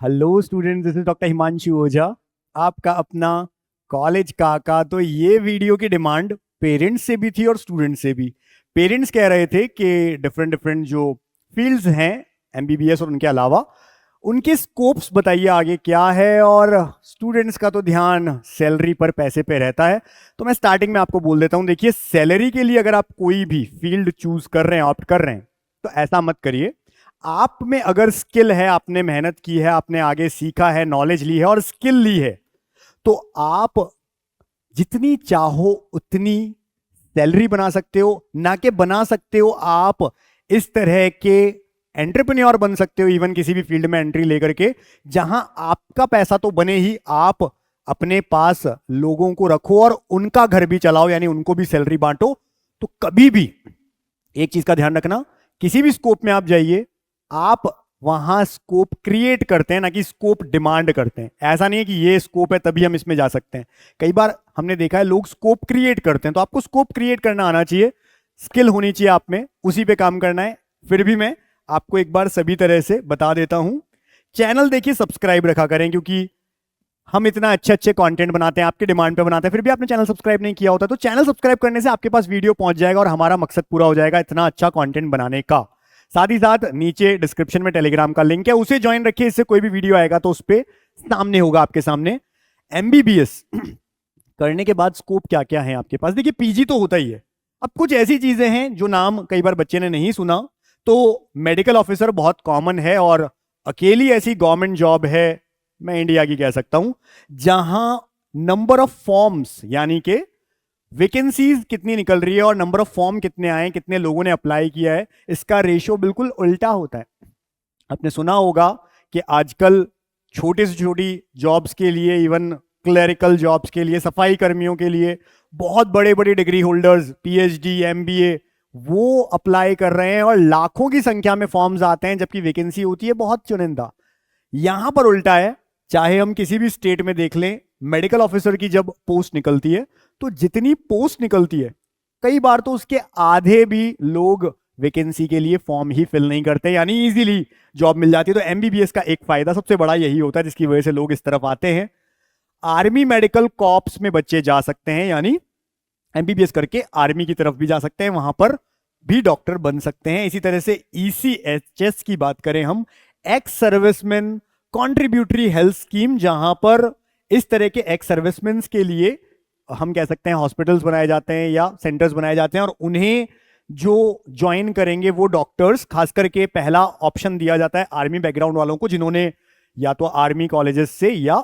Hello student, this is doctor Himanshu Ojha, आपका अपना college काका। तो ये वीडियो की डिमांड पेरेंट्स से भी थी और स्टूडेंट से भी। पेरेंट्स कह रहे थे कि डिफरेंट डिफरेंट जो फील्ड्स हैं एमबीबीएस और उनके अलावा उनके स्कोप्स बताइए आगे क्या है, और स्टूडेंट्स का तो ध्यान सैलरी पर, पैसे पे रहता है। तो मैं स्टार्टिंग में आपको बोल देता हूँ, देखिए सैलरी के लिए अगर आप कोई भी फील्ड चूज कर रहे हैं, ऑप्ट कर रहे हैं, तो ऐसा मत करिए। आप में अगर स्किल है, आपने मेहनत की है, आपने आगे सीखा है, नॉलेज ली है और स्किल ली है, तो आप जितनी चाहो उतनी सैलरी बना सकते हो। ना कि बना सकते हो, आप इस तरह के एंटरप्रेन्योर बन सकते हो, इवन किसी भी फील्ड में एंट्री लेकर के, जहां आपका पैसा तो बने ही, आप अपने पास लोगों को रखो और उनका घर भी चलाओ, यानी उनको भी सैलरी बांटो। तो कभी भी एक चीज का ध्यान रखना, किसी भी स्कोप में आप जाइए, आप वहां स्कोप क्रिएट करते हैं, ना कि स्कोप डिमांड करते हैं। ऐसा नहीं है कि ये स्कोप है तभी हम इसमें जा सकते हैं। कई बार हमने देखा है लोग स्कोप क्रिएट करते हैं, तो आपको स्कोप क्रिएट करना आना चाहिए, स्किल होनी चाहिए आप में, उसी पे काम करना है। फिर भी मैं आपको एक बार सभी तरह से बता देता हूं। चैनल देखिए सब्सक्राइब रखा करें, क्योंकि हम इतना अच्छे अच्छे कंटेंट बनाते हैं, आपके डिमांड पे बनाते हैं, फिर भी आपने चैनल सब्सक्राइब नहीं किया होता, तो चैनल सब्सक्राइब करने से आपके पास वीडियो पहुंच जाएगा और हमारा मकसद पूरा हो जाएगा इतना अच्छा कंटेंट बनाने का। साथ ही साथ नीचे डिस्क्रिप्शन में टेलीग्राम का लिंक है, उसे ज्वाइन रखिए, इससे कोई भी वीडियो आएगा तो उस पर सामने होगा आपके सामने। एमबीबीएस करने के बाद स्कोप क्या क्या है आपके पास, देखिए पीजी तो होता ही है। अब कुछ ऐसी चीजें हैं जो नाम कई बार बच्चे ने नहीं सुना, तो मेडिकल ऑफिसर बहुत कॉमन है, और अकेली ऐसी गवर्नमेंट जॉब है, मैं इंडिया की कह सकता हूं, जहां नंबर ऑफ फॉर्म्स, यानी कि वैकेंसीज कितनी निकल रही है और नंबर ऑफ फॉर्म कितने आए, कितने लोगों ने अप्लाई किया है, इसका रेशियो बिल्कुल उल्टा होता है। आपने सुना होगा कि आजकल छोटी से छोटी जॉब्स के लिए, इवन क्लरिकल जॉब्स के लिए, सफाई कर्मियों के लिए, बहुत बड़े बड़े डिग्री होल्डर्स, पीएचडी, एमबीए, वो अप्लाई कर रहे हैं और लाखों की संख्या में फॉर्म्स आते हैं, जबकि वैकेंसी होती है बहुत चुनिंदा। यहां पर उल्टा है, चाहे हम किसी भी स्टेट में देख लें, मेडिकल ऑफिसर की जब पोस्ट निकलती है, तो जितनी पोस्ट निकलती है, कई बार तो उसके आधे भी लोग वैकेंसी के लिए फॉर्म ही फिल नहीं करते, यानी इजीली जॉब मिल जाती है। तो एमबीबीएस का एक फायदा सबसे बड़ा यही होता है, जिसकी वजह से लोग इस तरफ आते हैं। आर्मी मेडिकल कॉर्प्स में बच्चे जा सकते हैं, यानी एमबीबीएस करके आर्मी की तरफ भी जा सकते हैं, वहां पर भी डॉक्टर बन सकते हैं। इसी तरह से ईसीएचएस की बात करें हम, ex serviceman contributory health scheme, जहां पर इस तरह के एक्स सर्विसमैन के लिए हम कह सकते हैं हॉस्पिटल्स बनाए जाते हैं या सेंटर्स बनाए जाते हैं, और उन्हें जो ज्वाइन करेंगे वो डॉक्टर्स, खास करके पहला ऑप्शन दिया जाता है आर्मी बैकग्राउंड वालों को, जिन्होंने या तो आर्मी कॉलेजेस से या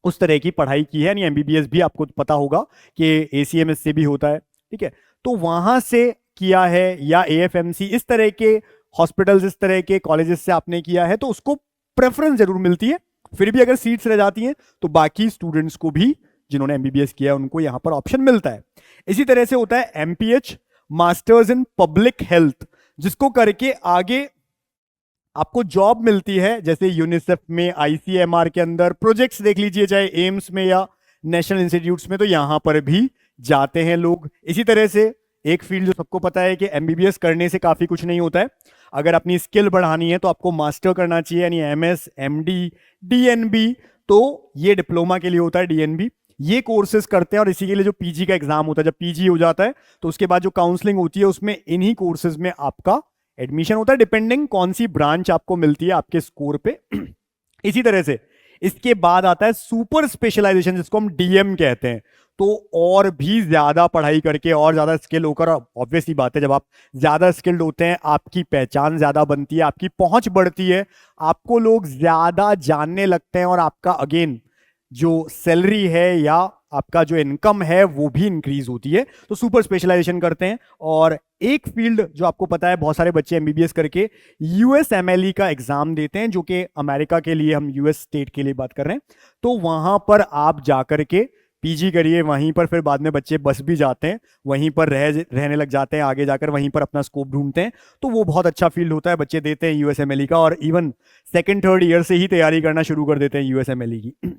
उस तरह की पढ़ाई की है। यानी एमबीबीएस भी आपको पता होगा कि एसीएमएस से भी होता है, ठीक है, तो वहां से किया है, या एएफएमसी, इस तरह के हॉस्पिटल्स, इस तरह के कॉलेजेस से आपने किया है, तो उसको प्रेफरेंस जरूर मिलती है। फिर भी अगर सीट्स रह जाती हैं तो बाकी स्टूडेंट्स को भी, जिन्होंने एमबीबीएस किया है, उनको यहां पर ऑप्शन मिलता है। इसी तरह से होता है MPH, masters in public health, जिसको करके आगे आपको जॉब मिलती है, जैसे यूनिसेफ में, आईसीएमआर के अंदर प्रोजेक्ट्स देख लीजिए, चाहे एम्स में या नेशनल इंस्टीट्यूट्स में, तो यहां पर भी जाते हैं लोग। इसी तरह से एक फील्ड जो सबको पता है कि एमबीबीएस करने से काफी कुछ नहीं होता है, अगर अपनी स्किल बढ़ानी है तो आपको मास्टर करना चाहिए, यानी एमएस, एमडी, डीएनबी। तो ये डिप्लोमा के लिए होता है डीएनबी, ये कोर्सेज करते हैं, और इसी के लिए जो पीजी का एग्जाम होता है, जब पीजी हो जाता है तो उसके बाद जो काउंसलिंग होती है, उसमें इन्हीं कोर्सेज में आपका एडमिशन होता है, डिपेंडिंग कौन सी ब्रांच आपको मिलती है आपके स्कोर पे। इसी तरह से इसके बाद आता है सुपर स्पेशलाइजेशन, जिसको हम डीएम कहते हैं। तो और भी ज्यादा पढ़ाई करके और ज्यादा स्किल होकर, ऑब्वियसली बात है, जब आप ज्यादा स्किल्ड होते हैं, आपकी पहचान ज्यादा बनती है, आपकी पहुंच बढ़ती है, आपको लोग ज्यादा जानने लगते हैं, और आपका अगेन जो सैलरी है या आपका जो इनकम है वो भी इंक्रीज होती है। तो सुपर स्पेशलाइजेशन करते हैं। और एक फील्ड जो आपको पता है, बहुत सारे बच्चे एमबीबीएस करके यूएसएमएलई का एग्जाम देते हैं, जो कि अमेरिका के लिए, हम यूएस स्टेट के लिए बात कर रहे हैं, तो वहां पर आप जाकर के पीजी करिए, वहीं पर फिर बाद में बच्चे बस भी जाते हैं, वहीं पर रहने लग जाते हैं, आगे जाकर वहीं पर अपना स्कोप ढूंढते हैं। तो वो बहुत अच्छा फील्ड होता है, बच्चे देते हैं यूएसएमएलई का, और इवन सेकंड थर्ड ईयर से ही तैयारी करना शुरू कर देते हैं यूएसएमएलई की।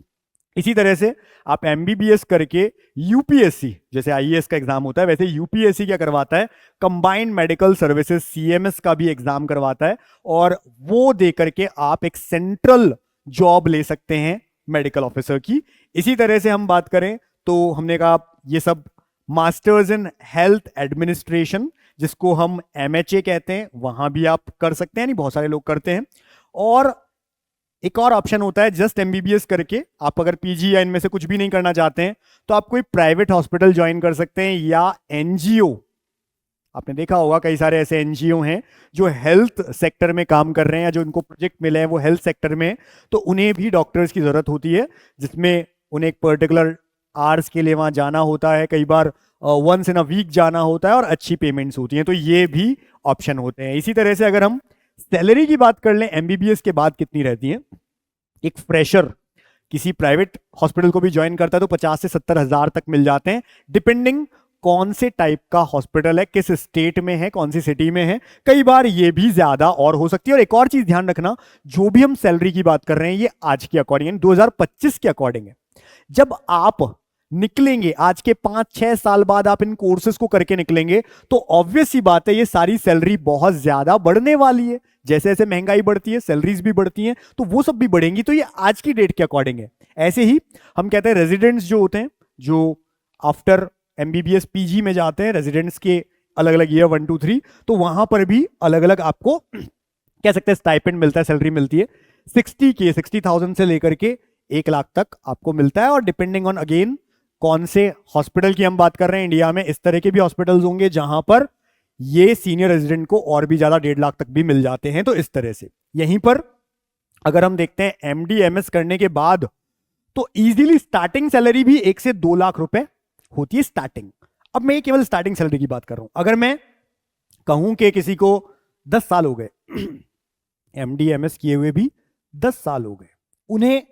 इसी तरह से आप एमबीबीएस करके यूपीएससी, जैसे आईएएस का एग्जाम होता है, वैसे यूपीएससी क्या करवाता है, कंबाइंड मेडिकल सर्विसेज, सीएमएस का भी एग्जाम करवाता है, और वो दे करके आप एक सेंट्रल जॉब ले सकते हैं मेडिकल ऑफिसर की। इसी तरह से हम बात करें तो हमने कहा ये सब मास्टर्स इन हेल्थ एडमिनिस्ट्रेशन, जिसको हम MHA कहते हैं, वहां भी आप कर सकते हैं, नहीं बहुत सारे लोग करते हैं। और एक और ऑप्शन होता है जस्ट MBBS करके, आप अगर PG या इनमें से कुछ भी नहीं करना चाहते हैं तो आप कोई प्राइवेट हॉस्पिटल ज्वाइन कर सकते हैं या NGO। आपने देखा होगा कई सारे ऐसे NGO हैं जो हेल्थ सेक्टर में काम कर रहे हैं या जो इनको प्रोजेक्ट मिले हैं वो हेल्थ सेक्टर में, तो उन्हें भी डॉक्टर्स की जरूरत होती है, जिसमें उन्हें एक पर्टिकुलर आवर्स के लिए वहां जाना होता है, कई बार वंस इन अ वीक जाना होता है और अच्छी पेमेंट्स होती हैं, तो ये भी ऑप्शन होते हैं। इसी तरह से अगर हम सैलरी की बात कर लें MBBS के बाद कितनी रहती है, एक फ्रेशर किसी प्राइवेट हॉस्पिटल को भी ज्वाइन करता है तो 50 से 70 हजार तक मिल जाते हैं, डिपेंडिंग कौन से टाइप का हॉस्पिटल है, किस स्टेट में है, कौन सी सिटी में है, कई बार ये भी ज्यादा और हो सकती है। और एक और चीज ध्यान रखना, जो भी हम सैलरी की बात कर रहे हैं ये आज के अकॉर्डिंग 2025 के अकॉर्डिंग है। जब आप निकलेंगे आज के 5-6 साल बाद आप इन कोर्सेज को करके निकलेंगे तो ऑब्वियस सी बात है ये सारी सैलरी बहुत ज्यादा बढ़ने वाली है। जैसे जैसे महंगाई बढ़ती है सैलरीज भी बढ़ती हैं, तो वो सब भी बढ़ेंगी, तो ये आज की डेट के अकॉर्डिंग है। ऐसे ही हम कहते हैं रेजिडेंट्स जो होते हैं, जो आफ्टर MBBS PG में जाते हैं, रेजिडेंट्स के अलग अलग ईयर 1 2 3, तो वहां पर भी अलग अलग आपको कह सकते हैं स्टाइपेंड मिलता है, सैलरी मिलती है 60,000 से लेकर के 1 लाख तक आपको मिलता है। और डिपेंडिंग ऑन अगेन कौन से हॉस्पिटल की हम बात कर रहे हैं, इंडिया में इस तरह के भी हॉस्पिटल्स होंगे जहां पर ये सीनियर रेजिडेंट को और भी ज्यादा 1.5 लाख तक भी मिल जाते हैं। तो इस तरह से यहीं पर अगर हम देखते हैं MD MS करने के बाद तो इजीली स्टार्टिंग सैलरी भी 1 से 2 लाख रुपए होती है स्टार्टिंग। अब मैं केवल स्टार्टिंग सैलरी की बात कर रहा हूं। अगर मैं कहूं कि किसी को 10 साल हो गए MD MS किए हुए भी 10 साल हो गए, उन्हें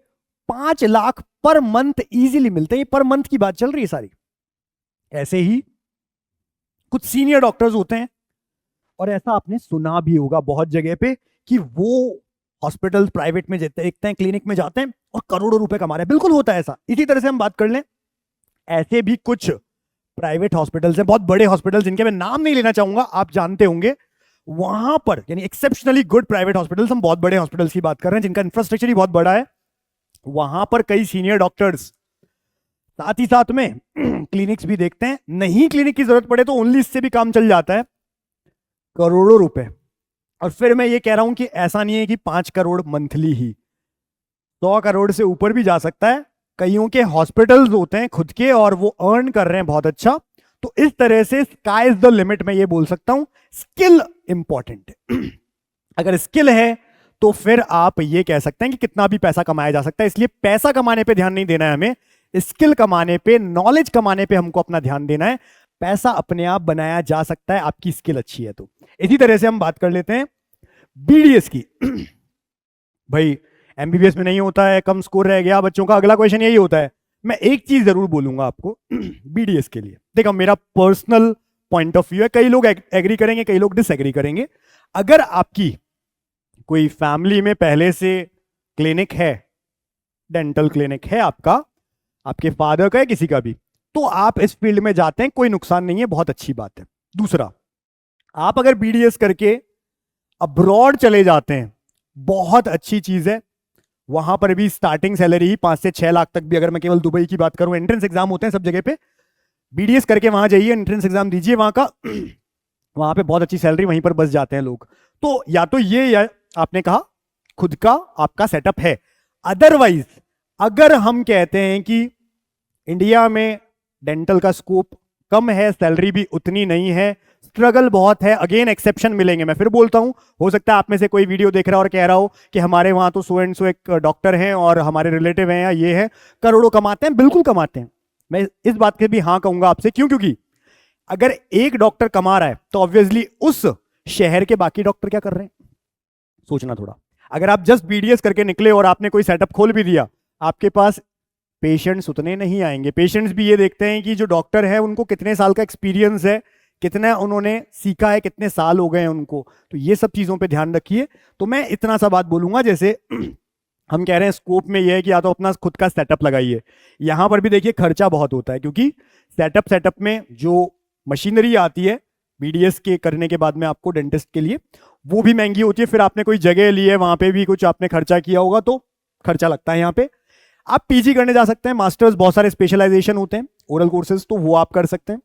5 लाख पर मंथ इजीली मिलते हैं। पर मंथ की बात चल रही है सारी। ऐसे ही कुछ सीनियर डॉक्टर्स होते हैं और ऐसा आपने सुना भी होगा बहुत जगह पे कि वो हॉस्पिटल प्राइवेट में देखते हैं, क्लिनिक में जाते हैं और करोड़ों रुपए कमा रहे हैं। बिल्कुल होता है ऐसा। इसी तरह से हम बात कर लें, ऐसे भी कुछ प्राइवेट हॉस्पिटल्स हैं, बहुत बड़े हॉस्पिटल्स, जिनके मैं नाम नहीं लेना चाहूंगा, आप जानते होंगे, वहां पर यानी एक्सेप्शनली गुड प्राइवेट हॉस्पिटल्स, हम बहुत बड़े हॉस्पिटल्स की बात कर रहे हैं जिनका इंफ्रास्ट्रक्चर ही बहुत बड़ा है, वहां पर कई सीनियर डॉक्टर्स साथ ही साथ में क्लिनिक्स भी देखते हैं। नहीं क्लिनिक की जरूरत पड़े तो ओनली इससे भी काम चल जाता है, करोड़ों रुपए। और फिर मैं ये कह रहा हूं कि ऐसा नहीं है कि 5 करोड़ मंथली ही, 100 करोड़ से ऊपर भी जा सकता है। कईयों के हॉस्पिटल्स होते हैं खुद के और वो अर्न कर रहे हैं बहुत अच्छा। तो इस तरह से स्काई इज द लिमिट, मैं ये बोल सकता हूं। स्किल इंपॉर्टेंट है। अगर स्किल है तो फिर आप ये कह सकते हैं कि कितना भी पैसा कमाया जा सकता है। इसलिए पैसा कमाने पे ध्यान नहीं देना है हमें, स्किल कमाने पे, नॉलेज कमाने पे हमको अपना ध्यान देना है। पैसा अपने आप बनाया जा सकता है, आपकी स्किल अच्छी है तो। इसी तरह से हम बात कर लेते हैं BDS की। भाई MBBS में नहीं होता है, कम स्कोर रह गया बच्चों का, अगला क्वेश्चन यही होता है। मैं एक चीज जरूर बोलूंगा आपको BDS के लिए। देखो मेरा पर्सनल पॉइंट ऑफ व्यू है, कई लोग एग्री करेंगे, कई लोग डिसएग्री करेंगे। अगर आपकी कोई फैमिली में पहले से क्लिनिक है, डेंटल क्लिनिक है आपका, आपके फादर का है, किसी का भी, तो आप इस फील्ड में जाते हैं, कोई नुकसान नहीं है, बहुत अच्छी बात है। दूसरा, आप अगर BDS करके अब्रॉड चले जाते हैं, बहुत अच्छी चीज है। वहां पर भी स्टार्टिंग सैलरी ही 5 से 6 लाख तक भी, अगर मैं केवल दुबई की बात करूं, एंट्रेंस एग्जाम होते हैं सब जगह पे, BDS करके वहां जाइए, एंट्रेंस एग्जाम दीजिए वहां का, वहां पे बहुत अच्छी सैलरी, वहीं पर बस जाते हैं लोग। तो या तो ये, या आपने कहा खुद का आपका सेटअप है। अदरवाइज अगर हम कहते हैं कि इंडिया में डेंटल का स्कोप कम है, सैलरी भी उतनी नहीं है, स्ट्रगल बहुत है, अगेन एक्सेप्शन मिलेंगे। मैं फिर बोलता हूं, हो सकता है आप में से कोई वीडियो देख रहा है और कह रहा हो कि हमारे वहां तो सो एंड सो एक डॉक्टर हैं और हमारे रिलेटिव हैं या ये है, करोड़ों कमाते हैं। बिल्कुल कमाते हैं, मैं इस बात के भी हाँ कहूंगा आपसे। क्यों? क्योंकि अगर एक डॉक्टर कमा रहा है तो ऑब्वियसली उस शहर के बाकी डॉक्टर क्या कर रहे हैं, सोचना थोड़ा। अगर आप जस्ट BDS करके निकले और आपने कोई सेटअप खोल भी दिया, आपके पास पेशेंट्स उतने नहीं आएंगे। पेशेंट्स भी ये देखते हैं कि जो डॉक्टर है उनको कितने साल का एक्सपीरियंस है, कितना उन्होंने सीखा है, कितने साल हो गए हैं उनको। तो ये सब चीजों पे ध्यान रखिए। तो मैं इतना सा बात बोलूंगा, जैसे हम कह रहे हैं स्कोप में ये है कि या तो अपना खुद का सेटअप लगाइए। यहां पर भी देखिए खर्चा बहुत होता है, क्योंकि सेटअप में जो मशीनरी आती है BDS के करने के बाद में आपको डेंटिस्ट के लिए, वो भी महंगी होती है। फिर आपने कोई जगह ली है, वहां पे भी कुछ आपने खर्चा किया होगा, तो खर्चा लगता है यहाँ पे। आप पीजी करने जा सकते हैं, मास्टर्स बहुत सारे स्पेशलाइजेशन होते हैं ओरल कोर्सेज, तो वो आप कर सकते हैं,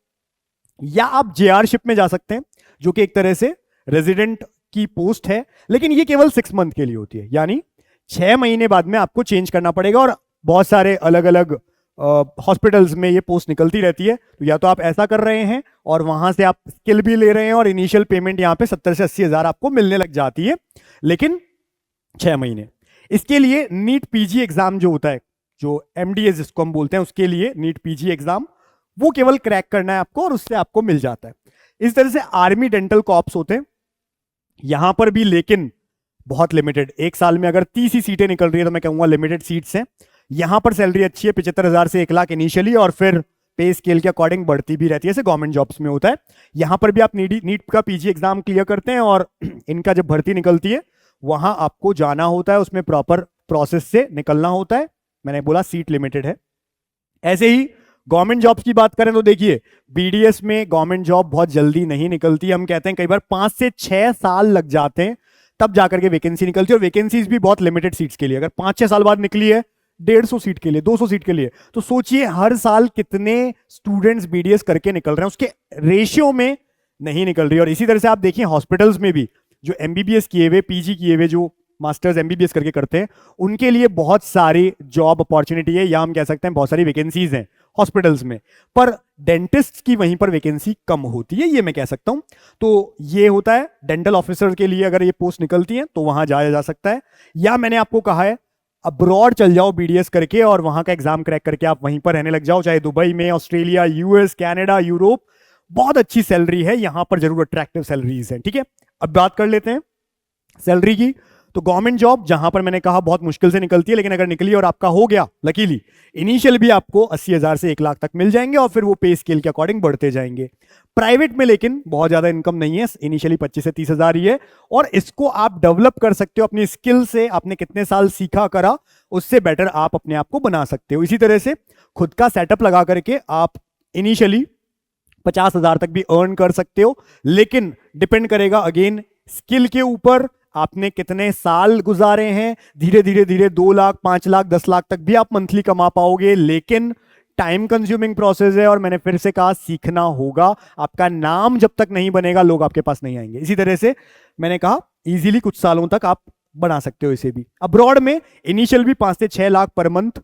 या आप जेआरशिप में जा सकते हैं जो कि एक तरह से रेजिडेंट की पोस्ट है, लेकिन ये केवल 6 मंथ के लिए होती है, यानी 6 महीने बाद में आपको चेंज करना पड़ेगा। और बहुत सारे अलग अलग हॉस्पिटल्स में ये पोस्ट निकलती रहती है, तो या तो आप ऐसा कर रहे हैं और वहां से आप स्किल भी ले रहे हैं और इनिशियल पेमेंट यहाँ पे 70 से 80 हजार आपको मिलने लग जाती है, लेकिन 6 महीने। इसके लिए नीट पीजी एग्जाम जो होता है, जो एमडीएस जिसको हम बोलते हैं, उसके लिए नीट पीजी एग्जाम वो केवल क्रैक करना है आपको और उससे आपको मिल जाता है। इस तरह से आर्मी डेंटल कॉप्स होते हैं यहां पर भी, लेकिन बहुत लिमिटेड। एक साल में अगर 30 ही सीटें निकल रही है तो मैं कहूंगा लिमिटेड सीट्स हैं। यहां पर सैलरी अच्छी है, 75,000 से 1 लाख इनिशियली, और फिर पे स्केल के अकॉर्डिंग बढ़ती भी रहती है, जैसे गवर्नमेंट जॉब्स में होता है। यहां पर भी आप नीट का पीजी एग्जाम क्लियर करते हैं और इनका जब भर्ती निकलती है वहां आपको जाना होता है, उसमें प्रॉपर प्रोसेस से निकलना होता है। मैंने बोला सीट लिमिटेड है। ऐसे ही गवर्नमेंट जॉब्स की बात करें तो देखिए, बीडीएस में गवर्नमेंट जॉब बहुत जल्दी नहीं निकलती। हम कहते हैं कई बार 5 से 6 साल लग जाते हैं तब जाकर के वैकेंसी निकलती है, और वैकेंसीज भी बहुत लिमिटेड सीट्स के लिए। अगर 5-6 साल बाद निकली है 150 सीट के लिए, 200 सीट के लिए, तो सोचिए हर साल कितने स्टूडेंट्स बीडीएस करके निकल रहे हैं, उसके रेशियो में नहीं निकल रही। और इसी तरह से आप देखिए हॉस्पिटल्स में भी जो एमबीबीएस किए हुए, पीजी किए हुए, जो मास्टर्स एमबीबीएस करके करते हैं, उनके लिए बहुत सारी जॉब अपॉर्चुनिटी है, या हम कह सकते हैं बहुत सारी वैकेंसीज हैं हॉस्पिटल्स में, पर डेंटिस्ट की वहीं पर वैकेंसी कम होती है, ये मैं कह सकता हूं। तो ये होता है डेंटल ऑफिसर के लिए, अगर ये पोस्ट निकलती है तो वहां जाया जा सकता है। या मैंने आपको कहा है अब्रॉड चल जाओ बीडीएस करके और वहां का एग्जाम क्रैक करके आप वहीं पर रहने लग जाओ, चाहे दुबई में, ऑस्ट्रेलिया, यूएस, कनाडा, यूरोप। बहुत अच्छी सैलरी है यहां पर, जरूर अट्रैक्टिव सैलरीज है। ठीक है, अब बात कर लेते हैं सैलरी की। तो गवर्नमेंट जॉब जहां पर मैंने कहा बहुत मुश्किल से निकलती है, लेकिन अगर निकली और आपका हो गया लकीली, इनिशियल भी आपको 80,000 से 1 लाख तक मिल जाएंगे और फिर वो पे स्केल के अकॉर्डिंग बढ़ते जाएंगे। प्राइवेट में लेकिन बहुत ज्यादा इनकम नहीं है, इनिशियली 25 से 30,000 ही है, और इसको आप डेवलप कर सकते हो अपनी स्किल से। आपने कितने साल सीखा करा, उससे बेटर आप अपने आप को बना सकते हो। इसी तरह से खुद का सेटअप लगा करके आप इनिशियली 50,000 तक भी अर्न कर सकते हो, लेकिन डिपेंड करेगा अगेन स्किल के ऊपर, आपने कितने साल गुजारे हैं। धीरे धीरे धीरे 2 लाख, 5 लाख, 10 लाख तक भी आप मंथली कमा पाओगे, लेकिन टाइम कंज्यूमिंग प्रोसेस है। और मैंने फिर से कहा, सीखना होगा। आपका नाम जब तक नहीं बनेगा, लोग आपके पास नहीं आएंगे। इसी तरह से मैंने कहा इजीली कुछ सालों तक आप बना सकते हो इसे भी। अब्रॉड में इनिशियल भी 5 से 6 लाख पर मंथ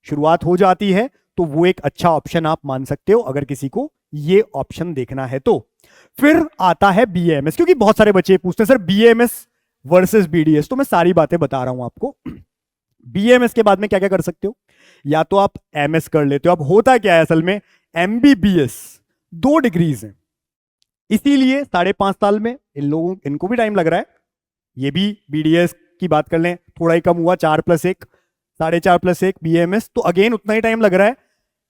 शुरुआत हो जाती है, तो वो एक अच्छा ऑप्शन आप मान सकते हो अगर किसी को ये ऑप्शन देखना है तो। फिर आता है बीएएमएस, क्योंकि बहुत सारे बच्चे पूछते हैं सर बीएएमएस वर्सेस बीडीएस, तो मैं सारी बातें बता रहा हूं आपको। बीएमएस के बाद में क्या क्या कर सकते हो, या तो आप एमएस कर लेते हो। अब होता क्या है असल में, एमबीबीएस 2 डिग्रीज हैं, इसीलिए 5.5 साल में इनको भी टाइम लग रहा है। ये भी बीडीएस की बात कर लें, थोड़ा ही कम हुआ, 4+1, 4.5+1 बीएमएस, तो अगेन उतना ही टाइम लग रहा है।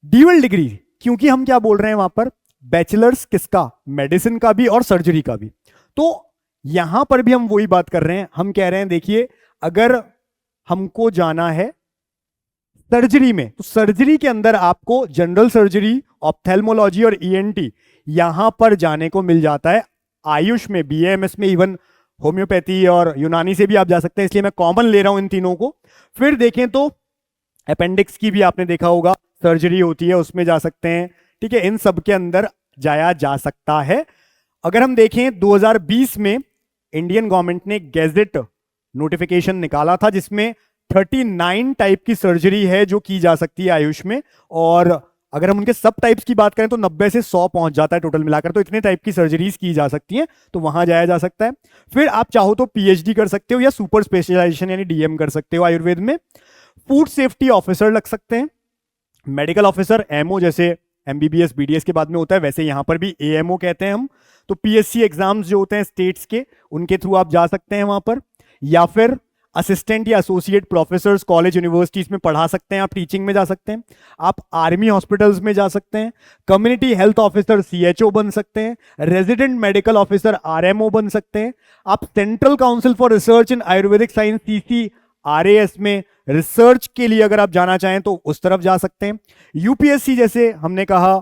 ड्यूअल डिग्री, क्योंकि हम क्या बोल रहे हैं वहां पर, बैचलर्स किसका, मेडिसिन का भी और सर्जरी का भी। तो यहां पर भी हम वही बात कर रहे हैं, हम कह रहे हैं देखिए अगर हमको जाना है सर्जरी में, तो सर्जरी के अंदर आपको जनरल सर्जरी, ऑप्थेल्मोलॉजी और ईएनटी यहां पर जाने को मिल जाता है। आयुष में, बीएमएस में, इवन होम्योपैथी और यूनानी से भी आप जा सकते हैं, इसलिए मैं कॉमन ले रहा हूं इन तीनों को। फिर देखें तो अपेंडिक्स की भी आपने देखा होगा सर्जरी होती है, उसमें जा सकते हैं। ठीक है, इन सब के अंदर जाया जा सकता है। अगर हम देखें 2020 में इंडियन गवर्नमेंट ने गैजेट नोटिफिकेशन निकाला था, जिसमें 39 टाइप की सर्जरी है जो की जा सकती है आयुष में, और अगर हम उनके सब टाइप्स की बात करें तो 90 से 100 पहुंच जाता है टोटल मिलाकर। तो इतने टाइप की सर्जरीज की जा सकती हैं, तो वहां जाया जा सकता है। फिर आप चाहो तो पीएचडी कर सकते हो या सुपर स्पेशलाइजेशन यानी डीएम कर सकते हो आयुर्वेद में। फूड सेफ्टी ऑफिसर लग सकते हैं, मेडिकल ऑफिसर, एमओ, जैसे एमबीबीएस बीडीएस के बाद में होता है, वैसे यहां पर भी एएमओ कहते हैं हम। तो पीएससी एग्जाम्स जो होते हैं स्टेट्स के, उनके थ्रू आप जा सकते हैं वहां पर। या फिर असिस्टेंट या एसोसिएट प्रोफेसर कॉलेज यूनिवर्सिटीज में पढ़ा सकते हैं, आप टीचिंग में जा सकते हैं। आप आर्मी हॉस्पिटल्स में जा सकते हैं। कम्युनिटी हेल्थ ऑफिसर सीएचओ बन सकते हैं। रेजिडेंट मेडिकल ऑफिसर आरएमओ बन सकते हैं। आप central council for research in Ayurvedic science CCRAS में रिसर्च के लिए अगर आप जाना चाहें तो उस तरफ जा सकते हैं। यूपीएससी जैसे हमने कहा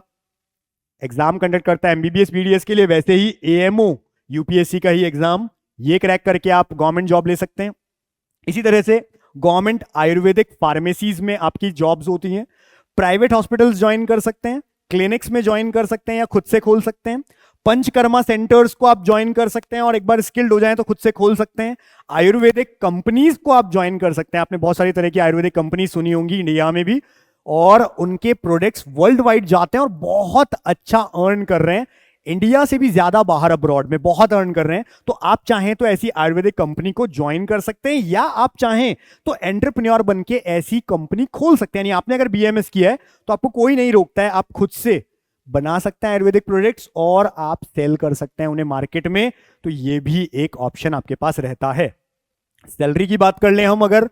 एग्जाम कंडक्ट करता है एमबीबीएस बीडीएस के लिए, वैसे ही एएमओ यूपीएससी का ही एग्जाम, ये क्रैक करके आप गवर्नमेंट जॉब ले सकते हैं। इसी तरह से गवर्नमेंट आयुर्वेदिक फार्मेसीज में आपकी जॉब्स होती हैं, प्राइवेट हॉस्पिटल्स ज्वाइन कर सकते हैं, क्लिनिक्स में ज्वाइन कर सकते हैं या खुद से खोल सकते हैं, पंचकर्मा सेंटर्स को आप ज्वाइन कर सकते हैं और एक बार स्किल्ड हो जाएं तो खुद से खोल सकते हैं, आयुर्वेदिक कंपनीज को आप ज्वाइन कर सकते हैं। आपने बहुत सारी तरह की आयुर्वेदिक कंपनी सुनी होंगी इंडिया में भी, और उनके प्रोडक्ट्स वर्ल्ड वाइड जाते हैं और बहुत अच्छा अर्न कर रहे हैं, इंडिया से भी ज्यादा बाहर अब्रॉड में बहुत अर्न कर रहे हैं। तो आप चाहें तो ऐसी आयुर्वेदिक कंपनी को ज्वाइन कर सकते हैं, या आप चाहें तो एंटरप्रेन्योर बन के ऐसी कंपनी खोल सकते हैं। यानी आपने अगर बीएमएस किया है तो आपको कोई नहीं रोकता है, आप खुद से बना सकते हैं आयुर्वेदिक प्रोडक्ट्स और आप सेल कर सकते हैं उन्हें मार्केट में। तो ये भी एक ऑप्शन आपके पास रहता है। सैलरी की बात कर लें हम अगर,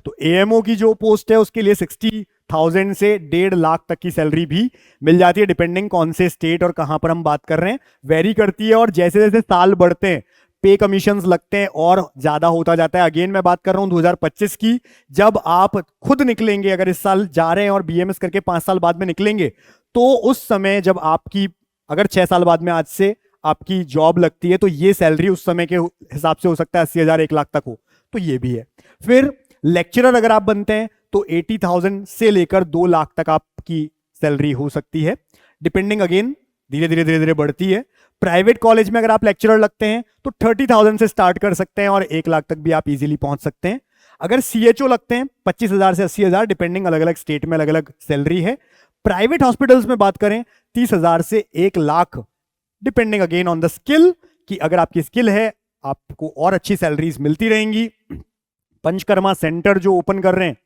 तो एएमओ की जो पोस्ट है उसके लिए 60,000 से 1.5 लाख तक की सैलरी भी मिल जाती है, डिपेंडिंग कौन से स्टेट और कहां पर हम बात कर रहे हैं, वेरी करती है। और जैसे जैसे साल बढ़ते हैं पे कमीशंस लगते हैं और ज्यादा होता जाता है। अगेन मैं बात कर रहा हूं 2025 की, जब आप खुद निकलेंगे, अगर इस साल जा रहे हैं और बीएमएस करके 5 साल बाद में निकलेंगे, तो उस समय जब आपकी अगर 6 साल बाद में आज से आपकी जॉब लगती है, तो ये सैलरी उस समय के हिसाब से हो सकता है 80,000 1 लाख तक हो, तो ये भी है। फिर लेक्चरर अगर आप बनते हैं तो 80,000 से लेकर 2 लाख तक आपकी सैलरी हो सकती है, डिपेंडिंग अगेन धीरे धीरे बढ़ती है। प्राइवेट कॉलेज में अगर आप लेक्चरर लगते हैं तो 30,000 से स्टार्ट कर सकते हैं और 1 लाख तक भी आप इजीली पहुंच सकते हैं। अगर सीएचओ लगते हैं 25,000 से 80,000, डिपेंडिंग, अलग अलग स्टेट में अलग अलग सैलरी है। प्राइवेट हॉस्पिटल्स में बात करें 30,000 से 1 lakh, depending again on the skill, कि अगर आपकी स्किल है आपको और अच्छी सैलरीज मिलती रहेंगी। पंचकर्मा सेंटर जो ओपन कर रहे हैं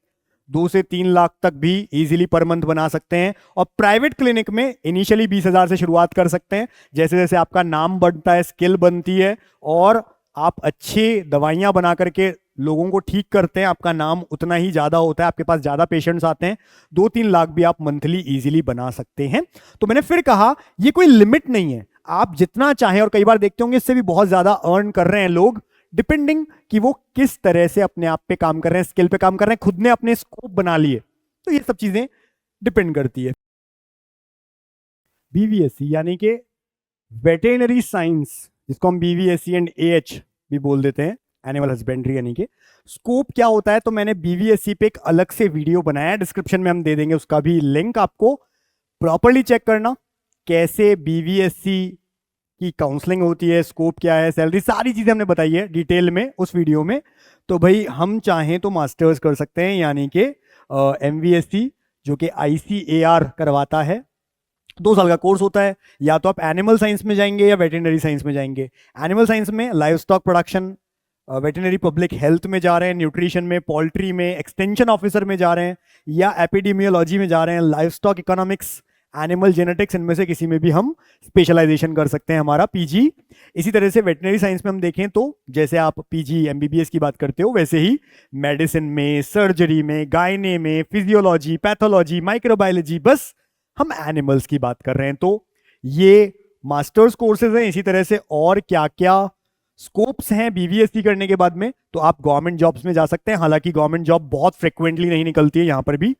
2 से 3 लाख तक भी इजीली पर मंथ बना सकते हैं। और प्राइवेट क्लिनिक में इनिशियली 20,000 से शुरुआत कर सकते हैं। जैसे जैसे आपका नाम बढ़ता है, स्किल बनती है और आप अच्छी दवाइयां बना करके लोगों को ठीक करते हैं, आपका नाम उतना ही ज्यादा होता है, आपके पास ज्यादा पेशेंट्स आते हैं, 2-3 लाख भी आप मंथली इजीली बना सकते हैं। तो मैंने फिर कहा ये कोई लिमिट नहीं है, आप जितना चाहें, और कई बार देखते होंगे इससे भी बहुत ज्यादा अर्न कर रहे हैं लोग, डिपेंडिंग कि वो किस तरह से अपने आप पे काम कर रहे हैं, स्किल पे काम कर रहे हैं, खुद ने अपने स्कोप बना लिए, तो ये सब चीजें डिपेंड करती है। बीवीएससी यानी कि वेटेरिनरी साइंस, जिसको हम बीवीएससी एंड एएच भी बोल देते हैं, एनिमल हस्बेंड्री, यानी कि स्कोप क्या होता है, तो मैंने बीवीएससी पे एक अलग से वीडियो बनाया है, डिस्क्रिप्शन में हम दे देंगे उसका भी लिंक, आपको प्रॉपर्ली चेक करना कैसे बीवीएससी की काउंसलिंग होती है, स्कोप क्या है, सैलरी, सारी चीजें हमने बताई है डिटेल में उस वीडियो में। तो भाई हम चाहें तो मास्टर्स कर सकते हैं, यानी कि एमवीएससी जो कि आईसीएआर करवाता है, 2 साल का कोर्स होता है। या तो आप एनिमल साइंस में जाएंगे या वेटेरिनरी साइंस में जाएंगे। एनिमल साइंस में live stock production, veterinary public health में जा रहे हैं, न्यूट्रिशन में, पोल्ट्री में, एक्सटेंशन ऑफिसर में जा रहे हैं, या एपिडेमियोलॉजी में जा रहे हैं, live stock economics, animal genetics, इनमें से किसी में भी हम स्पेशलाइजेशन कर सकते हैं, हमारा पीजी। इसी तरह से वेटनरी साइंस में हम देखें तो जैसे आप पीजी एमबीबीएस की बात करते हो, वैसे ही मेडिसिन में, सर्जरी में, गायने में, फिजियोलॉजी, पैथोलॉजी, माइक्रोबायोलॉजी, बस हम एनिमल्स की बात कर रहे हैं। तो ये मास्टर्स कोर्सेज हैं। इसी तरह से और क्या क्या स्कोप्स हैं बीवीएससी करने के बाद में, तो आप गवर्नमेंट जॉब्स में जा सकते हैं। हालांकि गवर्नमेंट जॉब बहुत फ्रिक्वेंटली नहीं निकलती है, यहाँ पर भी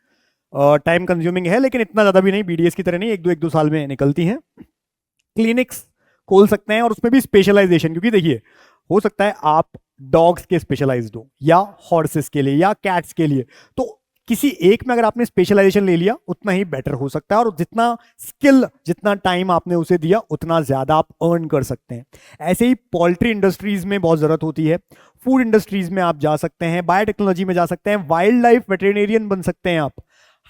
टाइम कंज्यूमिंग है, लेकिन इतना ज्यादा भी नहीं, बीडीएस की तरह नहीं, 1-2 साल में निकलती हैं। क्लिनिक्स खोल सकते हैं और उसमें भी स्पेशलाइजेशन, क्योंकि देखिए हो सकता है आप डॉग्स के स्पेशलाइज्ड हो या हॉर्सेस के लिए या कैट्स के लिए, तो किसी एक में अगर आपने स्पेशलाइजेशन ले लिया उतना ही बेटर हो सकता है, और जितना स्किल, जितना टाइम आपने उसे दिया उतना ज्यादा आप अर्न कर सकते हैं। ऐसे ही पोल्ट्री इंडस्ट्रीज में बहुत जरूरत होती है, फूड इंडस्ट्रीज में आप जा सकते हैं, बायोटेक्नोलॉजी में जा सकते हैं, वाइल्ड लाइफ वेटेरिनेरियन बन सकते हैं आप।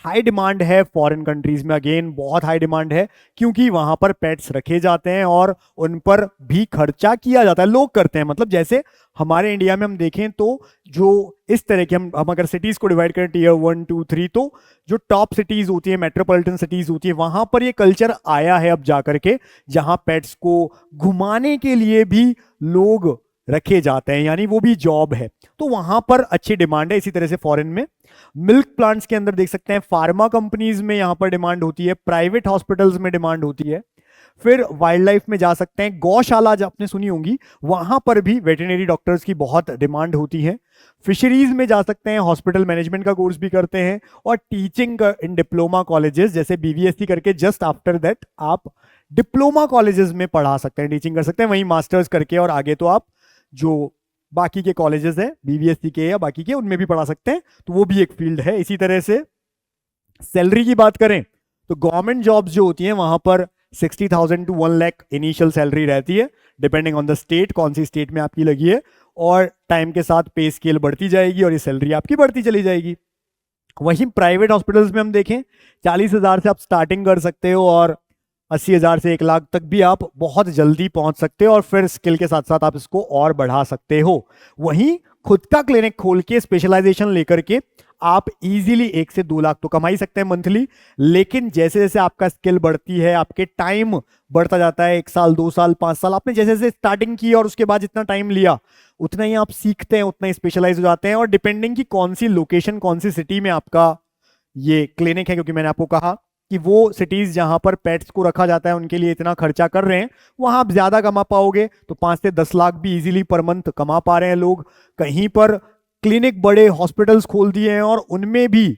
हाई डिमांड है फॉरेन कंट्रीज में, अगेन बहुत हाई डिमांड है, क्योंकि वहां पर पेट्स रखे जाते हैं और उन पर भी खर्चा किया जाता है, लोग करते हैं। मतलब जैसे हमारे इंडिया में हम देखें तो जो इस तरह के हम अगर सिटीज को डिवाइड करें टीयर 1, 2, 3, तो जो टॉप सिटीज होती है, मेट्रोपॉलिटन सिटीज होती है, वहां पर ये कल्चर आया है अब जाकर के, जहां पेट्स को घुमाने के लिए भी लोग रखे जाते हैं, यानी वो भी जॉब है, तो वहां पर अच्छी डिमांड है। इसी तरह से फॉरेन में मिल्क प्लांट्स के अंदर देख सकते हैं, फार्मा कंपनीज में यहां पर डिमांड होती है, प्राइवेट हॉस्पिटल्स में डिमांड होती है। फिर वाइल्ड लाइफ में जा सकते हैं, गौशाला जो आपने सुनी होंगी, वहां पर भी वेटरनरी डॉक्टर्स की बहुत डिमांड होती है। फिशरीज में जा सकते हैं, हॉस्पिटल मैनेजमेंट का कोर्स भी करते हैं, और टीचिंग इन डिप्लोमा कॉलेजेस, जैसे बीवीएससी करके जस्ट आफ्टर दैट आप डिप्लोमा कॉलेजेस में पढ़ा सकते हैं, टीचिंग कर सकते हैं, वहीं मास्टर्स करके, और आगे तो आप जो बाकी के कॉलेजेस है बीबीएससी के या बाकी के, उनमें भी पढ़ा सकते हैं, तो वो भी एक फील्ड है। इसी तरह से सैलरी की बात करें तो गवर्नमेंट जॉब्स जो होती हैं वहां पर 60,000 टू 1 लाख इनिशियल सैलरी रहती है, डिपेंडिंग ऑन द स्टेट, कौन सी स्टेट में आपकी लगी है, और टाइम के साथ पे स्केल बढ़ती जाएगी और ये सैलरी आपकी बढ़ती चली जाएगी। वहीं प्राइवेट हॉस्पिटल्स में हम देखें 40,000 से आप स्टार्टिंग कर सकते हो और 80,000 से 1 लाख तक भी आप बहुत जल्दी पहुंच सकते हो, और फिर स्किल के साथ साथ आप इसको और बढ़ा सकते हो। वहीं खुद का क्लिनिक खोल के स्पेशलाइजेशन लेकर के आप इजीली 1 से 2 लाख तो कमा ही सकते हैं मंथली, लेकिन जैसे जैसे आपका स्किल बढ़ती है, आपके टाइम बढ़ता जाता है, 1 साल 2 साल 5 साल, आपने जैसे जैसे स्टार्टिंग की और उसके बाद जितना टाइम लिया उतना ही आप सीखते हैं, उतना ही स्पेशलाइज हो जाते हैं। और डिपेंडिंग की कौन सी लोकेशन, कौन सी सिटी में आपका ये क्लिनिक है, क्योंकि मैंने आपको कहा कि वो सिटीज जहां पर पेट्स को रखा जाता है उनके लिए इतना खर्चा कर रहे हैं, वहां आप ज्यादा कमा पाओगे। तो 5 से 10 लाख भी इजीली पर मंथ कमा पा रहे हैं लोग। कहीं पर क्लिनिक, बड़े हॉस्पिटल्स खोल दिए हैं और उनमें भी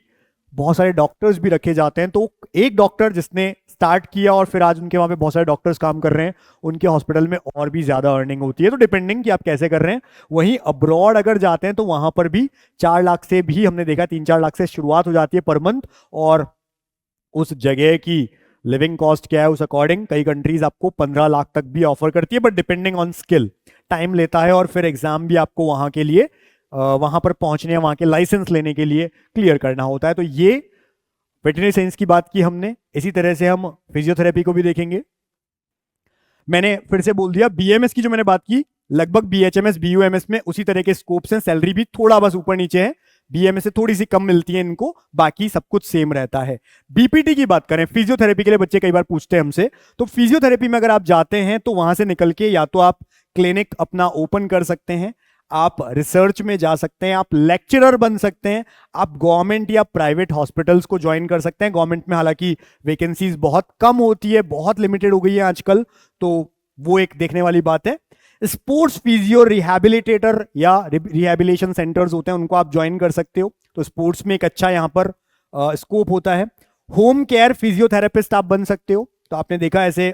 बहुत सारे डॉक्टर्स भी रखे जाते हैं। तो एक डॉक्टर जिसने स्टार्ट किया और फिर आज उनके वहां पे बहुत सारे डॉक्टर्स काम कर रहे हैं, उनके हॉस्पिटल में और भी ज्यादा अर्निंग होती है। तो डिपेंडिंग कि आप कैसे कर रहे हैं। वहीं अब्रॉड अगर जाते हैं तो वहां पर भी 4 लाख से भी हमने देखा, 3-4 लाख से शुरुआत हो जाती है पर मंथ, और उस जगह की लिविंग कॉस्ट क्या है उस अकॉर्डिंग कई कंट्रीज आपको 15 लाख तक भी ऑफर करती है, but depending on skill. Time लेता है और फिर एग्जाम भी आपको वहां के लिए वहां पर पहुंचने, वहां के लाइसेंस लेने के लिए क्लियर करना होता है। तो ये वेटरनरी साइंस की बात की हमने। इसी तरह से हम फिजियोथेरेपी को भी देखेंगे। मैंने फिर से बोल दिया, बीएमएस की जो मैंने बात की लगभग बीएचएमएस बीयूएमएस में उसी तरह के स्कोप्स हैं, सैलरी भी थोड़ा बस ऊपर नीचे है, बीएमएस से थोड़ी सी कम मिलती है इनको, बाकी सब कुछ सेम रहता है। बीपीटी की बात करें, फिजियोथेरेपी के लिए बच्चे कई बार पूछते हैं हमसे, तो फिजियोथेरेपी में अगर आप जाते हैं तो वहां से निकल के या तो आप क्लिनिक अपना ओपन कर सकते हैं, आप रिसर्च में जा सकते हैं, आप लेक्चरर बन सकते हैं, आप गवर्नमेंट या प्राइवेट हॉस्पिटल्स को ज्वाइन कर सकते हैं। गवर्नमेंट में हालांकि वैकेंसीज बहुत कम होती है, बहुत लिमिटेड हो गई है आजकल, तो वो एक देखने वाली बात है। स्पोर्ट्स फिजियो रिहैबिलिटेटर या रिहैबिलिटेशन सेंटर्स होते हैं, उनको आप ज्वाइन कर सकते हो, तो स्पोर्ट्स में एक अच्छा यहां पर स्कोप होता है। होम केयर फिजियोथेरेपिस्ट आप बन सकते हो, तो आपने देखा ऐसे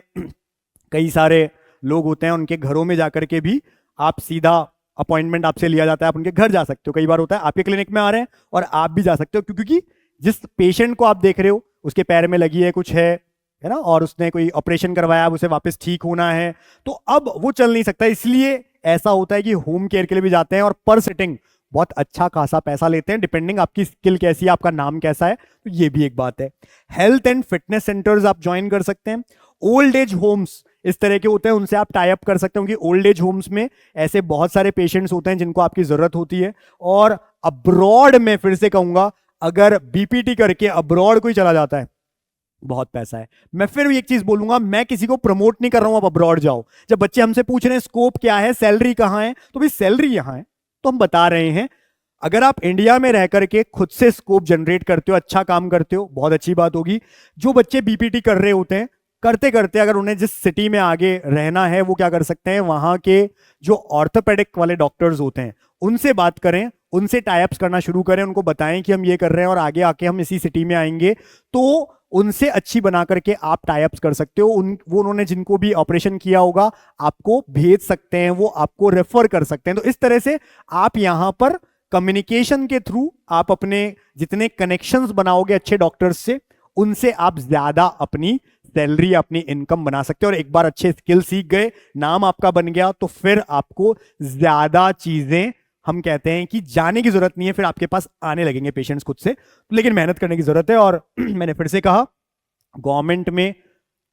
कई सारे लोग होते हैं, उनके घरों में जाकर के भी आप सीधा अपॉइंटमेंट आपसे लिया जाता है, आप उनके घर जा सकते हो। कई बार होता है आपके क्लिनिक में आ रहे हैं और आप भी जा सकते हो, क्योंकि जिस पेशेंट को आप देख रहे हो उसके पैर में लगी है कुछ है ना, और उसने कोई ऑपरेशन करवाया, उसे वापस ठीक होना है, तो अब वो चल नहीं सकता, इसलिए ऐसा होता है कि होम केयर के लिए भी जाते हैं और पर सिटिंग बहुत अच्छा खासा पैसा लेते हैं, डिपेंडिंग आपकी स्किल कैसी है, आपका नाम कैसा है, तो ये भी एक बात है। हेल्थ एंड फिटनेस सेंटर्स आप ज्वाइन कर सकते हैं। ओल्ड एज होम्स इस तरह के होते हैं, उनसे आप टाई अप कर सकते हो, क्योंकि ओल्ड एज होम्स में ऐसे बहुत सारे पेशेंट्स होते हैं जिनको आपकी जरूरत होती है। और अब्रॉड में फिर से कहूंगा, अगर बीपीटी करके अब्रॉड कोई चला जाता है, बहुत पैसा है। मैं फिर एक चीज बोलूंगा, मैं किसी को प्रमोट नहीं कर रहा हूं आप अब्रॉड जाओ। जब बच्चे हमसे पूछ रहे हैं स्कोप क्या है, सैलरी कहां है, तो भाई सैलरी यहां है, तो हम बता रहे हैं। अगर आप इंडिया में रह करके खुद से स्कोप जनरेट करते हो, अच्छा काम करते हो, बहुत अच्छी बात होगी। जो बच्चे बीपीटी कर रहे होते हैं, करते करते अगर उन्हें जिस सिटी में आगे रहना है, वो क्या कर सकते हैं, वहां के जो ऑर्थोपेडिक वाले डॉक्टर्स होते हैं उनसे बात करें, उनसे टाइप्स करना शुरू करें, उनको बताएं कि हम ये कर रहे हैं और आगे आके हम इसी सिटी में आएंगे, तो उनसे अच्छी बना करके आप टाइप्स कर सकते हो। वो उन्होंने जिनको भी ऑपरेशन किया होगा आपको भेज सकते हैं, वो आपको रेफर कर सकते हैं। तो इस तरह से आप यहां पर कम्युनिकेशन के थ्रू आप अपने जितने कनेक्शंस बनाओगे अच्छे डॉक्टर्स से, उनसे आप ज्यादा अपनी सैलरी, अपनी इनकम बना सकते हो। और एक बार अच्छे स्किल सीख गए, नाम आपका बन गया, तो फिर आपको ज्यादा चीजें, हम कहते हैं कि जाने की जरूरत नहीं है, फिर आपके पास आने लगेंगे पेशेंट्स खुद से। लेकिन मेहनत करने की जरूरत है, और मैंने फिर से कहा गवर्नमेंट में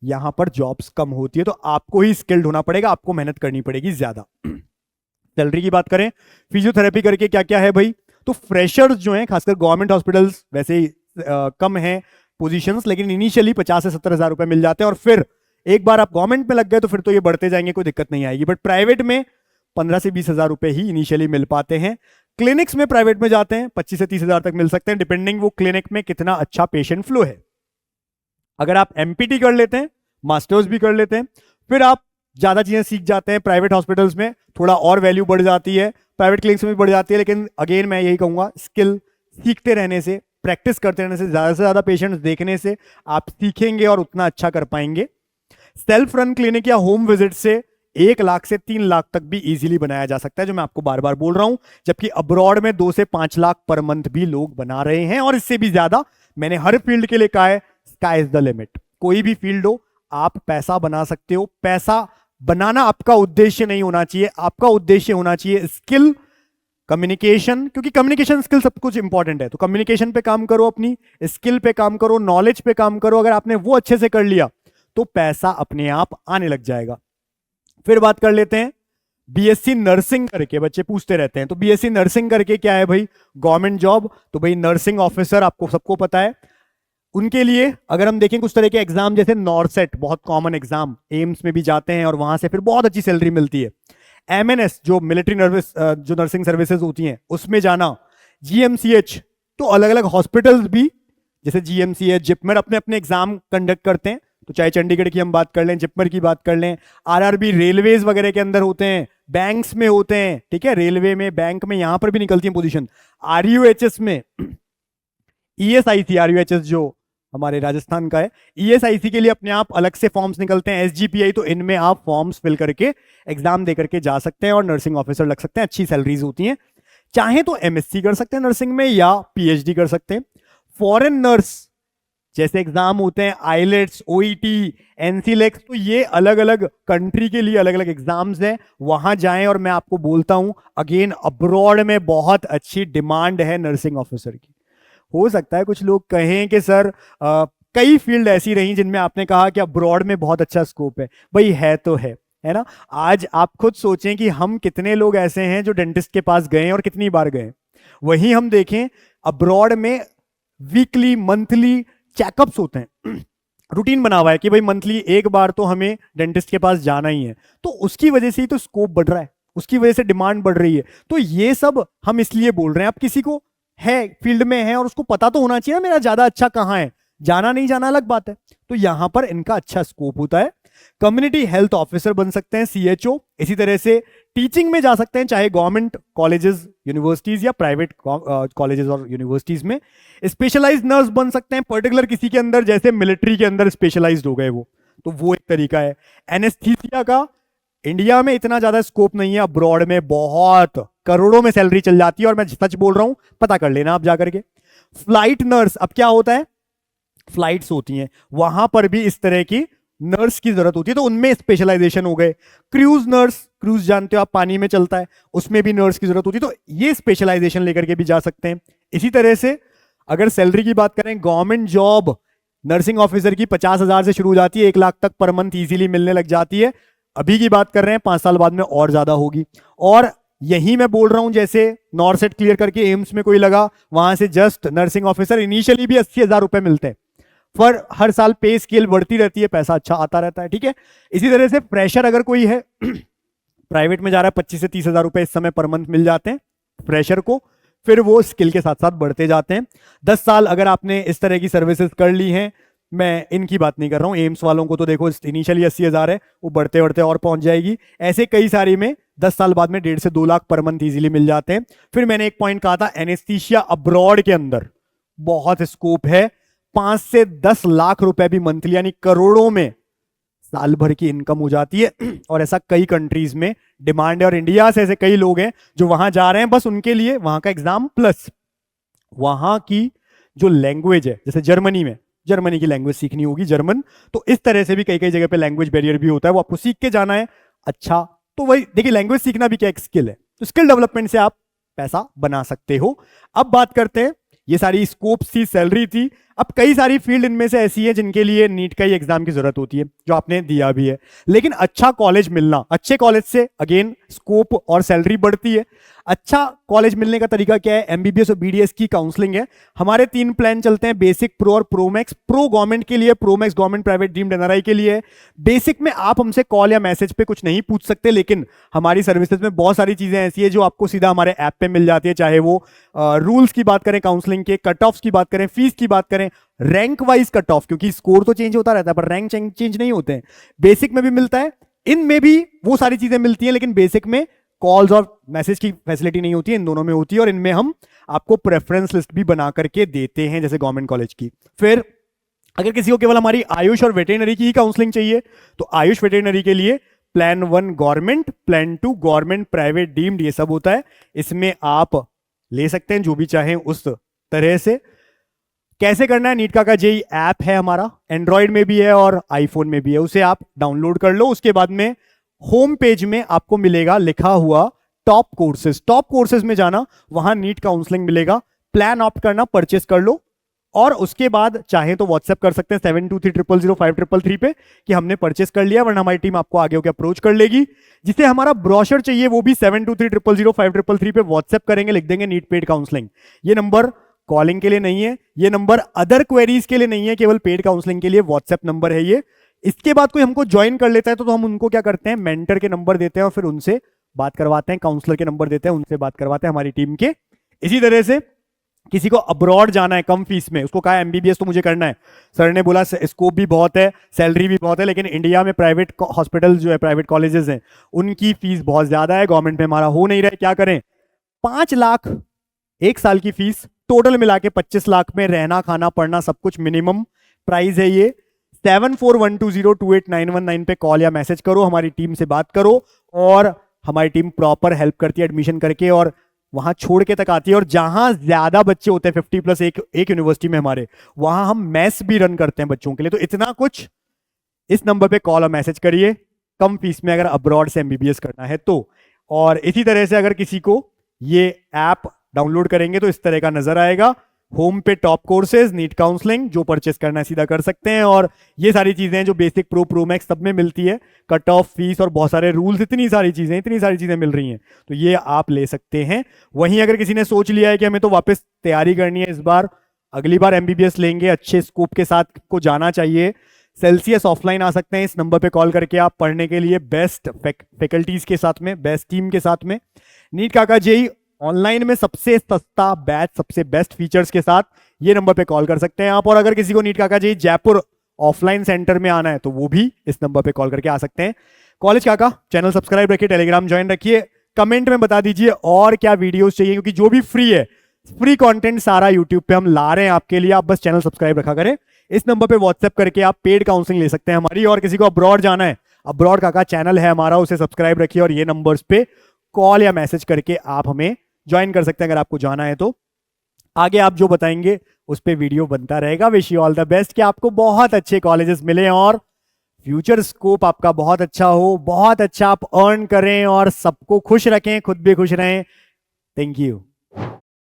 यहां पर जॉब्स कम होती है, तो आपको ही स्किल्ड होना पड़ेगा, आपको मेहनत करनी पड़ेगी ज्यादा। सैलरी की बात करें, फिजियोथेरेपी करके क्या क्या है भाई, तो फ्रेशर्स जो हैं, खासकर गवर्नमेंट हॉस्पिटल्स वैसे ही कम है पोजीशंस, लेकिन इनिशियली 50 से 70 हजार रुपए मिल जाते हैं, और फिर एक बार आप गवर्नमेंट में लग गए तो फिर तो ये बढ़ते जाएंगे, कोई दिक्कत नहीं आएगी। बट प्राइवेट में 15 से 20 हजार रुपए ही इनिशियली मिल पाते हैं। क्लिनिक्स में प्राइवेट में जाते हैं 25 से 30 हजार तक मिल सकते हैं, डिपेंडिंग वो क्लिनिक में कितना अच्छा पेशेंट फ्लो है। अगर आप एमपीटी कर लेते हैं, मास्टर्स भी कर लेते हैं, फिर आप ज्यादा चीजें सीख जाते हैं, प्राइवेट हॉस्पिटल्स में थोड़ा और वैल्यू बढ़ जाती है, प्राइवेट क्लिनिक्स में भी बढ़ जाती है। लेकिन अगेन मैं यही कहूंगा, स्किल सीखते रहने से, प्रैक्टिस करते रहने से, ज्यादा से ज्यादा पेशेंट्स देखने से आप सीखेंगे और उतना अच्छा कर पाएंगे। सेल्फ रन क्लिनिक या होम विजिट से 1 लाख से 3 लाख तक भी इजीली बनाया जा सकता है, जो मैं आपको बार बार बोल रहा हूं। जबकि अब्रॉड में 2 से 5 लाख पर मंथ भी लोग बना रहे हैं, और इससे भी ज्यादा। मैंने हर फील्ड के लिए कहा है, स्काई इज द लिमिट। कोई भी फील्ड हो, आप पैसा बना सकते हो। पैसा बनाना आपका उद्देश्य नहीं होना चाहिए, आपका उद्देश्य होना चाहिए स्किल, कम्युनिकेशन, क्योंकि कम्युनिकेशन स्किल सब कुछ इंपॉर्टेंट है। तो कम्युनिकेशन पे काम करो, अपनी स्किल पे काम करो, नॉलेज पे काम करो। अगर आपने वो अच्छे से कर लिया तो पैसा अपने आप आने लग जाएगा। फिर बात कर लेते हैं बीएससी नर्सिंग करके, बच्चे पूछते रहते हैं तो बीएससी नर्सिंग करके क्या है भाई? Government job. तो भाई नर्सिंग ऑफिसर आपको सबको पता है। उनके लिए अगर हम देखें कुछ तरह के एग्जाम, जैसे नॉरसेट, बहुत कॉमन एग्जाम, एम्स में भी जाते हैं और वहां से फिर बहुत अच्छी सैलरी मिलती है। एमएनएस जो मिलिट्री जो नर्सिंग सर्विसेज होती हैं उसमें जाना। जीएमसीएच, तो अलग अलग हॉस्पिटल्स भी जैसे जीएमसीएच, जिपमर अपने अपने एग्जाम कंडक्ट करते हैं। तो चाहे चंडीगढ़ की हम बात कर लें, जिपमर की बात कर लें, आरआरबी रेलवेज वगैरह के अंदर होते हैं, बैंक्स में होते हैं, ठीक है, रेलवे में, बैंक में, यहां पर भी निकलती है पोजीशन। आरयूएचएस में, ईएसआईसी, आरयूएचएस जो हमारे राजस्थान का है, ईएसआईसी के लिए अपने आप अलग से फॉर्म्स निकलते हैं, एसजीपीआई, तो इनमें आप फॉर्म्स फिल करके एग्जाम दे करके जा सकते हैं और नर्सिंग ऑफिसर लग सकते हैं। अच्छी सैलरीज होती हैं। चाहे तो एमएससी कर सकते हैं नर्सिंग में या पीएचडी कर सकते हैं। फॉरेन नर्स जैसे एग्जाम होते हैं, आईलेट्स, ओईटी, एनसीलेक्स, तो ये अलग अलग कंट्री के लिए अलग अलग एग्जाम्स हैं, वहां जाएं। और मैं आपको बोलता हूं अगेन, अब्रॉड में बहुत अच्छी डिमांड है नर्सिंग ऑफिसर की। हो सकता है कुछ लोग कहें कि सर कई फील्ड ऐसी रही जिनमें आपने कहा कि अब्रॉड में बहुत अच्छा स्कोप है। भाई है तो है ना। आज आप खुद सोचें कि हम कितने लोग ऐसे हैं जो डेंटिस्ट के पास गए और कितनी बार गए। वहीं हम देखें अब्रॉड में वीकली, मंथली चेकअप्स होते हैं। रूटीन बना हुआ है कि भाई मंथली एक बार तो हमें डेंटिस्ट के पास जाना ही है। तो उसकी वजह से ही तो स्कोप बढ़ रहा है, उसकी वजह से डिमांड बढ़ रही है। तो ये सब हम इसलिए बोल रहे हैं। अब किसी को है, फील्ड में है, और उसको पता तो होना चाहिए ना मेरा ज्यादा अच्छा कहां है। जाना नहीं जाना अलग बात है। तो यहां पर इनका अच्छा स्कोप होता है। कम्युनिटी हेल्थ ऑफिसर बन सकते हैं, सीएचओ। इसी तरह से टीचिंग में जा सकते हैं, चाहे गवर्नमेंट कॉलेजेस, यूनिवर्सिटीज या प्राइवेट कॉलेजेस और यूनिवर्सिटीज में। स्पेशलाइज्ड नर्स बन सकते हैं, पर्टिकुलर किसी के अंदर, जैसे मिलिट्री के अंदर स्पेशलाइज्ड हो गए वो, तो वो एक तरीका है। एनेस्थीसिया का इंडिया में इतना ज्यादा स्कोप नहीं है, अब्रॉड में बहुत करोड़ों में सैलरी चल जाती है, और मैं सच बोल रहा हूं, पता कर लेना आप जाकर के। फ्लाइट नर्स, अब क्या होता है, फ्लाइट्स होती हैं, वहां पर भी इस तरह की नर्स की जरूरत होती है, तो उनमें स्पेशलाइजेशन हो गए। क्रूज नर्स, क्रूज जानते हो आप, पानी में चलता है, उसमें भी नर्स की जरूरत होती है, तो ये स्पेशलाइजेशन लेकर के भी जा सकते हैं। इसी तरह से अगर सैलरी की बात करें, गवर्नमेंट जॉब नर्सिंग ऑफिसर की 50,000 से शुरू हो जाती है, 1 लाख तक पर मंथ इजीली मिलने लग जाती है। अभी की बात कर रहे हैं, 5 साल बाद में और ज्यादा होगी। और यही मैं बोल रहा हूं, जैसे नॉरसेट क्लियर करके एम्स में कोई लगा, वहां से जस्ट नर्सिंग ऑफिसर इनिशियली भी 80,000 रुपए मिलते हैं, पर हर साल पे स्केल बढ़ती रहती है, पैसा अच्छा आता रहता है, ठीक है। इसी तरह से फ्रेशर अगर कोई है प्राइवेट में जा रहा है, 25 से 30,000 रुपए इस समय पर मंथ मिल जाते हैं फ्रेशर को। फिर वो स्किल के साथ साथ बढ़ते जाते हैं। 10 साल अगर आपने इस तरह की सर्विसेज कर ली हैं, मैं इनकी बात नहीं कर रहा हूं, एम्स वालों को तो देखो इनिशियली 80,000 है, वो बढ़ते बढ़ते और पहुंच जाएगी। ऐसे कई सारी में 10 साल बाद में 1.5 से 2 लाख पर मंथ इजीली मिल जाते हैं। फिर मैंने एक पॉइंट कहा था, एनेस्थीसिया अब्रॉड के अंदर बहुत स्कोप है। 5 से 10 लाख रुपए भी मंथली, यानी करोड़ों में साल भर की इनकम हो जाती है। और ऐसा कई कंट्रीज में डिमांड है, और इंडिया से ऐसे कई लोग हैं जो वहां जा रहे हैं बस उनके लिए वहां का एग्जाम, प्लस वहां की जो लैंग्वेज है, जैसे जर्मनी में, जर्मनी की लैंग्वेज सीखनी होगी, जर्मन। तो इस तरह से भी कई कई जगह पे लैंग्वेज बैरियर भी होता है, वो आपको सीख के जाना है। अच्छा, तो वही देखिए, लैंग्वेज सीखना भी क्या एक स्किल है, तो स्किल डेवलपमेंट से आप पैसा बना सकते हो। अब बात करते हैं, ये सारी स्कोप थी, सैलरी थी। अब कई सारी फील्ड इनमें से ऐसी है जिनके लिए नीट का ही एग्जाम की जरूरत होती है, जो आपने दिया भी है। लेकिन अच्छा कॉलेज मिलना, अच्छे कॉलेज से अगेन स्कोप और सैलरी बढ़ती है। अच्छा कॉलेज मिलने का तरीका क्या है, एमबीबीएस और बीडीएस की काउंसलिंग है। हमारे 3 प्लान चलते हैं, बेसिक, प्रो और प्रोमैक्स। प्रो गवर्नमेंट के लिए, Pro Max government private deemed NRI के लिए। बेसिक में आप हमसे कॉल या मैसेज पे कुछ नहीं पूछ सकते, लेकिन हमारी सर्विसेज में बहुत सारी चीजें ऐसी है जो आपको सीधा हमारे ऐप पे मिल जाती है। चाहे वो रूल्स की बात करें काउंसलिंग के, कट ऑफ्स की बात करें, फीस की बात करें, रैंक वाइज कट ऑफ, क्योंकि स्कोर तो चेंज होता रहता है पर रैंक चेंज नहीं होते हैं। बेसिक में भी मिलता है, इनमें भी वो सारी चीजें मिलती हैं, लेकिन बेसिक में कॉल्स और मैसेज की फैसिलिटी नहीं होती है, इन दोनों में होती है। और इनमें हम आपको प्रेफरेंस लिस्ट भी बना करके देते हैं, जैसे गवर्नमेंट कॉलेज की। फिर अगर किसी को केवल हमारी आयुष और वेटेरिनरी की ही काउंसलिंग चाहिए, तो आयुष वेटेरिनरी के लिए plan 1 government, plan 2 government private deemed, ये सब होता है। इसमें आप ले सकते हैं जो भी चाहें उस तरह से। कैसे करना है, नीट का जेई ऐप है हमारा, एंड्रॉयड में भी है और आईफोन में भी है, उसे आप डाउनलोड कर लो। उसके बाद में होम पेज में आपको मिलेगा लिखा हुआ टॉप कोर्सेज, टॉप कोर्सेज में जाना, वहां नीट काउंसलिंग मिलेगा, प्लान ऑप्ट करना, परचेस कर लो। और उसके बाद चाहे तो व्हाट्सएप कर सकते हैं 72300533 पे कि हमने परचेस कर लिया, वरना हमारी टीम आपको आगे होकर अप्रोच कर लेगी। जिसे हमारा ब्रोशर चाहिए वो भी 72300533 पे व्हाट्सएप करेंगे, लिख देंगे नीट पेड काउंसलिंग। ये नंबर कॉलिंग के लिए नहीं है, ये नंबर अदर क्वेरीज के लिए नहीं है, केवल पेड काउंसलिंग के लिए व्हाट्सएप नंबर है ये। इसके बाद कोई हमको ज्वाइन कर लेता है तो हम उनको क्या करते हैं, मेंटर के नंबर देते हैं और फिर उनसे बात करवाते हैं, काउंसलर के नंबर देते हैं, उनसे बात करवाते हैं हमारी टीम के। इसी तरह से किसी को अब्रॉड जाना है कम फीस में, उसको कहा एमबीबीएस तो मुझे करना है, सर ने बोला स्कोप भी बहुत है, सैलरी भी बहुत है, लेकिन इंडिया में प्राइवेट हॉस्पिटल जो है, प्राइवेट कॉलेजेस हैं, उनकी फीस बहुत ज्यादा है, गवर्नमेंट में हमारा हो नहीं रहा है, क्या करें। 5 लाख 1 साल की फीस, टोटल मिला के 25 लाख में रहना खाना पढ़ना सब कुछ मिनिमम प्राइस है ये। 7412028919 पे कॉल या मैसेज करो, हमारी टीम से बात करो, और हमारी टीम प्रॉपर हेल्प करती है एडमिशन करके, और वहां छोड़ के तक आती है। और जहां ज्यादा बच्चे होते हैं 50+ एक यूनिवर्सिटी में हमारे, वहां हम मैथ्स भी रन करते हैं बच्चों के लिए। तो इतना कुछ, इस नंबर पे कॉल और मैसेज करिए कम फीस में अगर अब्रॉड से एमबीबीएस करना है तो। और इसी तरह से अगर किसी को ये ऐप डाउनलोड करेंगे तो इस तरह का नजर आएगा, होम पे टॉप कोर्सेज, नीट काउंसलिंग, जो परचेस करना है सीधा कर सकते हैं। और ये सारी चीजें जो बेसिक प्रो मैक्स सब में मिलती है, कट ऑफ फीस और बहुत सारे रूल्स, इतनी सारी चीजें मिल रही हैं, तो ये आप ले सकते हैं। वहीं अगर किसी ने सोच लिया है कि हमें तो वापस तैयारी करनी है इस बार, अगली बार एमबीबीएस लेंगे, अच्छे स्कोप के साथ को जाना चाहिए, सेल्सियस ऑफलाइन आ सकते हैं इस नंबर पे कॉल करके आप पढ़ने के लिए, बेस्ट फैकल्टीज के साथ में, बेस्ट टीम के साथ में। नीट का जेई ऑनलाइन में सबसे सस्ता बैच, सबसे बेस्ट फीचर्स के साथ, ये नंबर पे कॉल कर सकते हैं आप। और अगर किसी को नीट काका जी जयपुर ऑफलाइन सेंटर में आना है तो वो भी इस नंबर पे कॉल करके आ सकते हैं। कॉलेज काका चैनल सब्सक्राइब रखिए, टेलीग्राम ज्वाइन रखिए, कमेंट में बता दीजिए और क्या वीडियोस चाहिए, क्योंकि जो भी फ्री है, फ्री कंटेंट सारा यूट्यूब पे हम ला रहे हैं आपके लिए, आप बस चैनल सब्सक्राइब रखा करें। इस नंबर पे व्हाट्सएप करके आप पेड काउंसलिंग ले सकते हैं हमारी। और किसी को अब्रॉड जाना है, अब्रॉड काका चैनल है हमारा, उसे सब्सक्राइब रखिए और ये नंबर्स पे कॉल या मैसेज करके आप हमें ज्वाइन कर सकते हैं अगर आपको जाना है तो। आगे आप जो बताएंगे उस पे वीडियो बनता रहेगा। Wish you all the best, कि आपको बहुत अच्छे कॉलेजेस मिले और फ्यूचर स्कोप आपका बहुत अच्छा हो, बहुत अच्छा आप अर्न करें और सबको खुश रखें, खुद भी खुश रहें। Thank you.